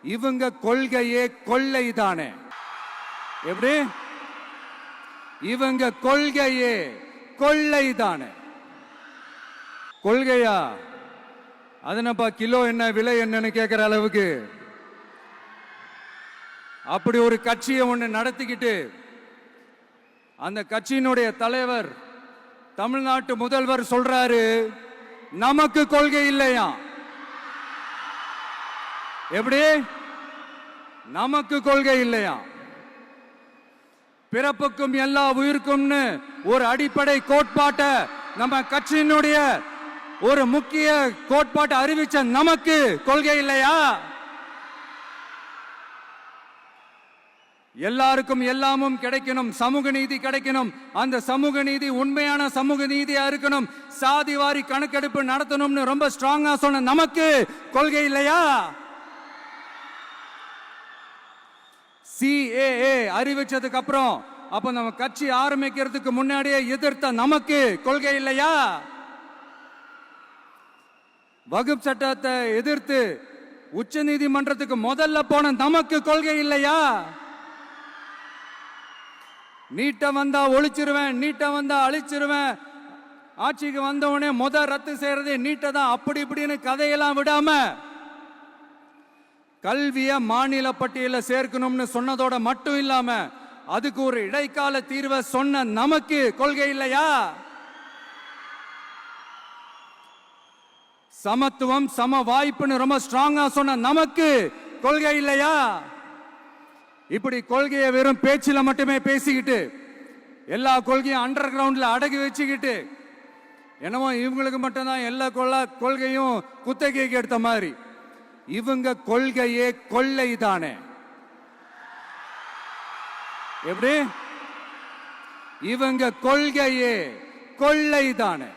இவங்க கொள்கையே கொள்ளை தானே. எப்படி? இவங்க கொள்கையே கொள்ளை தானே. கொள்கையா? அதனப்பா கிலோ என்ன விலை என்னன்னு கேட்கிற அளவுக்கு அப்படி ஒரு கட்சியை ஒன்று நடத்திக்கிட்டு அந்த கட்சியினுடைய தலைவர் தமிழ்நாட்டு முதல்வர் சொல்றாரு, நமக்கு கொள்கை இல்லையா. எப்படி? நமக்கு கொள்கை இல்லையா. பிறப்புக்கும் எல்லா உயிருக்கும்னு ஒரு அடிப்படை கோட்பாட்டை நம்ம கட்சியினுடைய ஒரு முக்கிய கோட்பாட்டை அறிவிச்ச நமக்கு கொள்கை இல்லையா. எல்லாருக்கும் எல்லாமும் கிடைக்கணும், சமூக நீதி கிடைக்கணும், அந்த சமூக நீதி உண்மையான சமூக நீதியா இருக்கணும், சாதிவாரி கணக்கெடுப்பு நடத்தணும்னு ரொம்ப ஸ்ட்ராங்கா சொன்ன நமக்கு கொள்கை இல்லையா. CAA அறிவிச்சதுக்கு அப்புறம் அப்ப நம்ம கட்சி ஆரம்பிக்கிறதுக்கு முன்னாடியே எதிர்த்த நமக்கு கொள்கை இல்லையா. வகுப்பு சட்டத்தை எதிர்த்து உச்ச நீதிமன்றத்துக்கு முதல்ல போன நமக்கு கொள்கை இல்லையா. நீட்ட வந்தா ஒழிச்சிருவேன், நீட்ட வந்தா அழிச்சிருவேன், ஆட்சிக்கு வந்தவனே ரத்து செய்யறதே நீட்ட தான், அப்படி இப்படின்னு கதையெல்லாம் விடாம கல்விய மாநில பட்டியல சேர்க்கணும்னு சொன்னதோட மட்டும் இல்லாம அதுக்கு ஒரு இடைக்கால தீர்வை சொன்ன நமக்கு கொள்கை இல்லையா. சமத்துவம் சம வாய்ப்புன்னு ரொம்ப ஸ்ட்ராங்கா சொன்ன நமக்கு கொள்கை இல்லையா. இப்படி கொள்கையை வெறும் பேச்சில மட்டுமே பேசிக்கிட்டு எல்லா கொள்கையும் அண்டர் கிரவுண்ட்ல அடக்கி வச்சுக்கிட்டு என்னமோ இவங்களுக்கு மட்டும்தான் எல்லா கொள்கையும் குத்தகைக்கு எடுத்த மாதிரி. இவங்க கொள்கையே கொள்ளை தானே. எப்படி? இவங்க கொள்கையே கொள்ளை தானே.